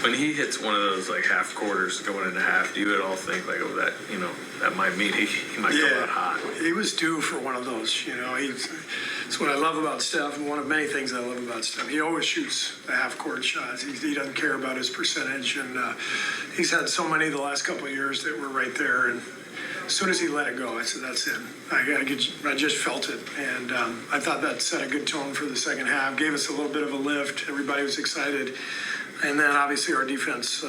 When he hits one of those like half quarters going into half, do you at all think like, oh, that that might mean he might come out hot? He was due for one of those. It's what I love about Steph, and one of many things I love about Steph. He always shoots the half-court shots. He doesn't care about his percentage, and he's had so many the last couple of years that were right there. And as soon as he let it go, I said, "That's it." I just felt it, and I thought that set a good tone for the second half. Gave us a little bit of a lift. Everybody was excited. And then, obviously, our defense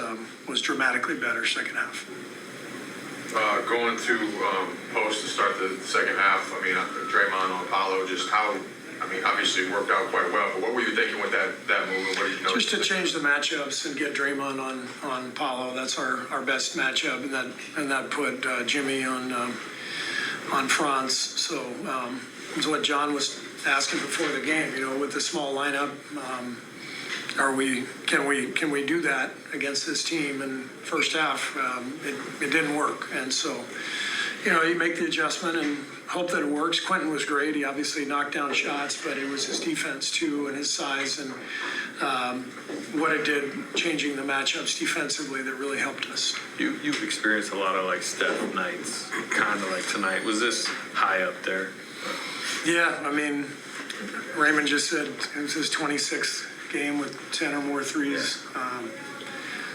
was dramatically better second half. Going to Post to start the second half, I mean, Draymond on Paulo, just how, obviously it worked out quite well, but what were you thinking with that move? And what did you know? Just to change the matchups and get Draymond on Paulo. That's our best matchup, and that put Jimmy on Franz. So it's what John was asking before the game, with the small lineup. Can we do that against this team? And first half, it didn't work. And so, you make the adjustment and hope that it works. Quentin was great. He obviously knocked down shots, but it was his defense too and his size and what it did, changing the matchups defensively, that really helped us. You've experienced a lot of like Steph nights, kind of like tonight. Was this high up there? Yeah, Raymond just said it was his 26th game with 10 or more threes.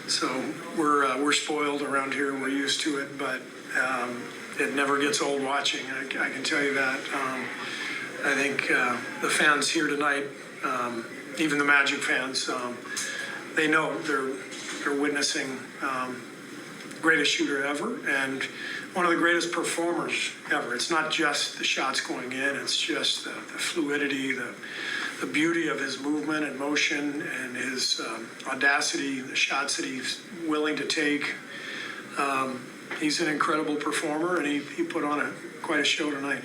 So we're spoiled around here. We're used to it, but it never gets old watching. I can tell you that. I think the fans here tonight, even the Magic fans, they know they're witnessing greatest shooter ever and one of the greatest performers ever. It's not just the shots going in. It's just the fluidity, the beauty of his movement and motion and his audacity, the shots that he's willing to take. He's an incredible performer, and he put on quite a show tonight.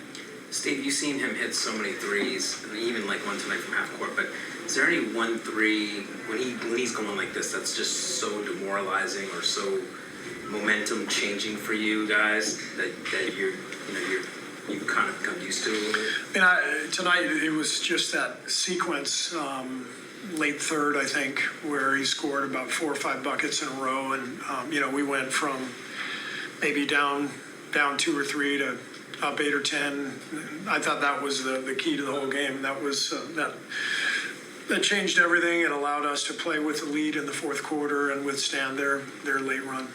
Steve, you've seen him hit so many threes, even like one tonight from half court, but is there any one three when he's going like this that's just so demoralizing or so momentum changing for you guys that you've kind of become used to? Tonight it was just that sequence, late third, I think, where he scored about 4 or 5 buckets in a row, and we went from maybe down 2 or 3 to up 8 or 10. I thought that was the key to the whole game. That was that changed everything. It allowed us to play with the lead in the fourth quarter and withstand their late run.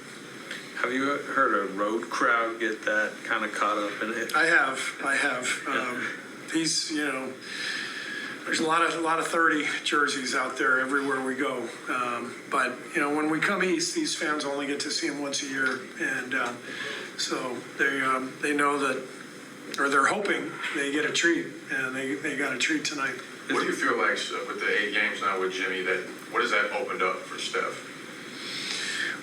Have you heard a road crowd get that kind of caught up in it? I have. He's, there's a lot of 30 jerseys out there everywhere we go. But when we come east, these fans only get to see him once a year, and so they know that, or they're hoping they get a treat, and they got a treat tonight. What do you feel like with the 8 games now with Jimmy? What has that opened up for Steph?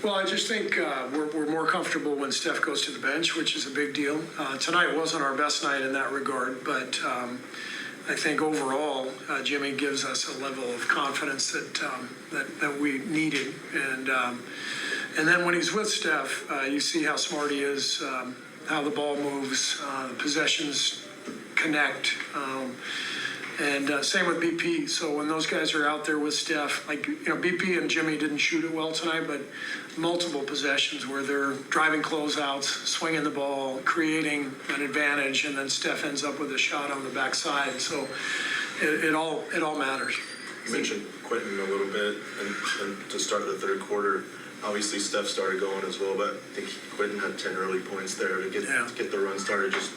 Well, I just think we're more comfortable when Steph goes to the bench, which is a big deal. Tonight wasn't our best night in that regard, but I think overall Jimmy gives us a level of confidence that we needed. And then when he's with Steph, you see how smart he is, how the ball moves, the possessions connect. And same with BP. So when those guys are out there with Steph, BP and Jimmy didn't shoot it well tonight, but multiple possessions where they're driving closeouts, swinging the ball, creating an advantage, and then Steph ends up with a shot on the backside. So it all matters. You mentioned Quentin a little bit, and to start the third quarter, obviously Steph started going as well, but I think Quentin had 10 early points there to get the run started. Just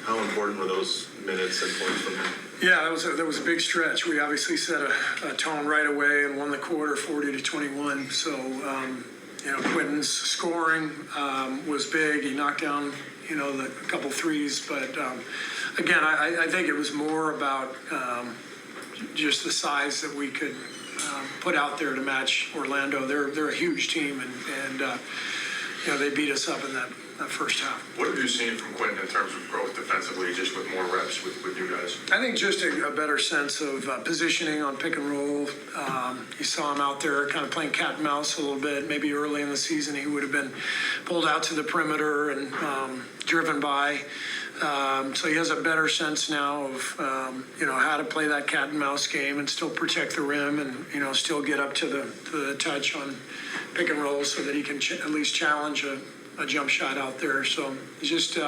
how important were those minutes and points from him? Yeah, that was a big stretch. We obviously set a tone right away and won the quarter 40-21. So, Quentin's scoring was big. He knocked down, a couple threes. But, again, I think it was more about just the size that we could put out there to match Orlando. They're a huge team, and they beat us up in that first half. What have you seen from Quentin in terms of growth defensively, just with more reps with you guys? I think just a better sense of positioning on pick and roll. You saw him out there kind of playing cat and mouse a little bit. Maybe early in the season he would have been pulled out to the perimeter and driven by. So he has a better sense now of, how to play that cat and mouse game and still protect the rim and, still get up to the touch on pick and roll so that he can at least challenge a jump shot out there. So he's just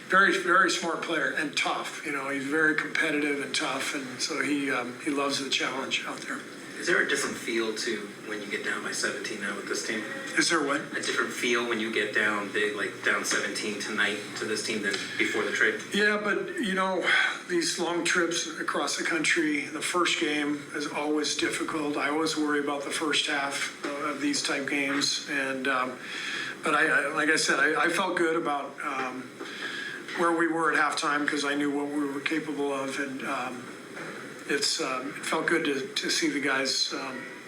very, very smart player and tough. He's very competitive and tough, and so he loves the challenge out there. Is there a different feel to when you get down by 17 now with this team? Is there what? A different feel when you get down big, like down 17 tonight to this team than before the trade? Yeah, but these long trips across the country, the first game is always difficult. I always worry about the first half of these type games, and but like I said, I felt good about where we were at halftime because I knew what we were capable of, and it felt good to see the guys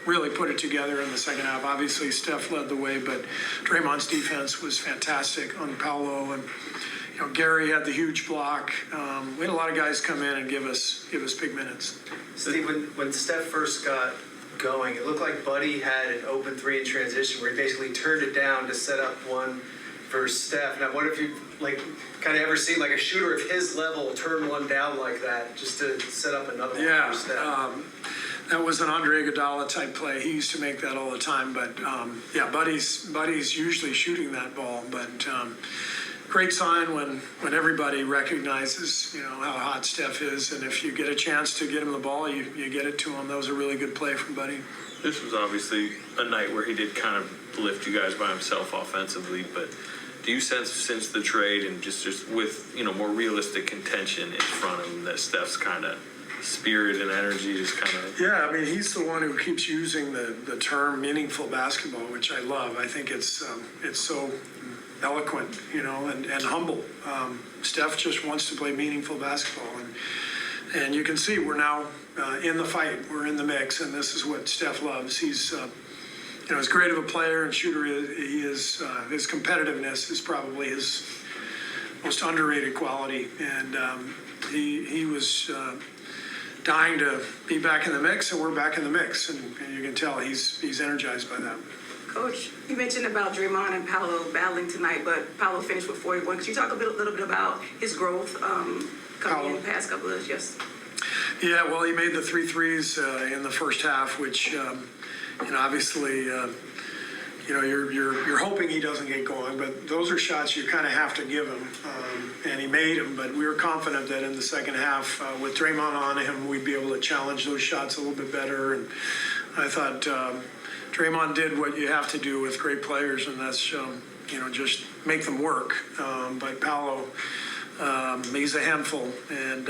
really put it together in the second half. Obviously, Steph led the way, but Draymond's defense was fantastic on Paulo, and Gary had the huge block. We had a lot of guys come in and give us big minutes. Steve, when Steph first got going, it looked like Buddy had an open three in transition where he basically turned it down to set up one for Steph. Now, what if you kind of ever seen like a shooter of his level turn one down like that just to set up another one for Steph? That was an Andre Iguodala type play. He used to make that all the time, but Buddy's usually shooting that ball. But great sign when everybody recognizes how hot Steph is, and if you get a chance to get him the ball, you get it to him. That was a really good play from Buddy. This was obviously a night where he did kind of lift you guys by himself offensively, but do you sense since the trade and just with more realistic contention in front of him that Steph's kind of spirit and energy just kind of... Yeah, I mean, he's the one who keeps using the term meaningful basketball, which I love. I think it's so eloquent, and humble. Steph just wants to play meaningful basketball, and you can see we're now in the fight. We're in the mix, and this is what Steph loves. He's as great of a player and shooter he is, his competitiveness is probably his most underrated quality, and he was dying to be back in the mix, and we're back in the mix, and you can tell he's energized by that. Coach, you mentioned about Draymond and Paulo battling tonight, but Paulo finished with 41. Could you talk a little bit about his growth coming in the past couple of years? Yeah, well, he made the 3 threes in the first half, which obviously you're hoping he doesn't get going, but those are shots you kind of have to give him, and he made them. But we were confident that in the second half, with Draymond on him, we'd be able to challenge those shots a little bit better. And I thought Draymond did what you have to do with great players, and that's just make them work. But Paulo, he's a handful, and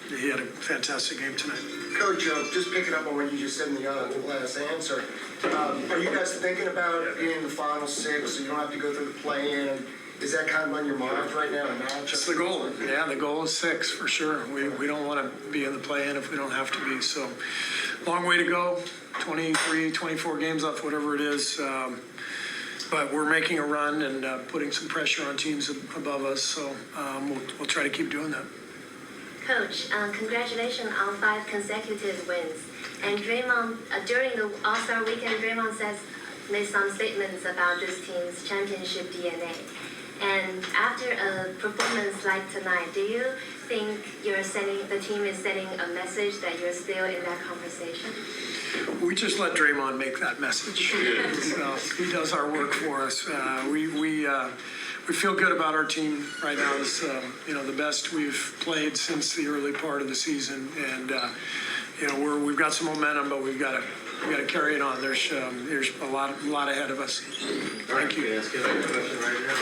he had a fantastic game tonight. Coach, just picking up on what you just said in the last answer, are you guys thinking about being in the final 6 so you don't have to go through the play-in? Is that kind of on your mind right now? That's the goal. Yeah, the goal is 6 for sure. We don't want to be in the play-in if we don't have to be. So, long way to go. 23, 24 games left, whatever it is. But we're making a run and putting some pressure on teams above us. So we'll try to keep doing that. Coach, congratulations on 5 consecutive wins. And Draymond, during the All-Star weekend, Draymond made some statements about this team's championship DNA. And after a performance like tonight, do you think the team is sending a message that you're still in that conversation? We just let Draymond make that message. So he does our work for us. We feel good about our team right now. It's the best we've played since the early part of the season, and we've got some momentum, but we've got to carry it on. There's a lot ahead of us. Thank you. Ask you a question right now.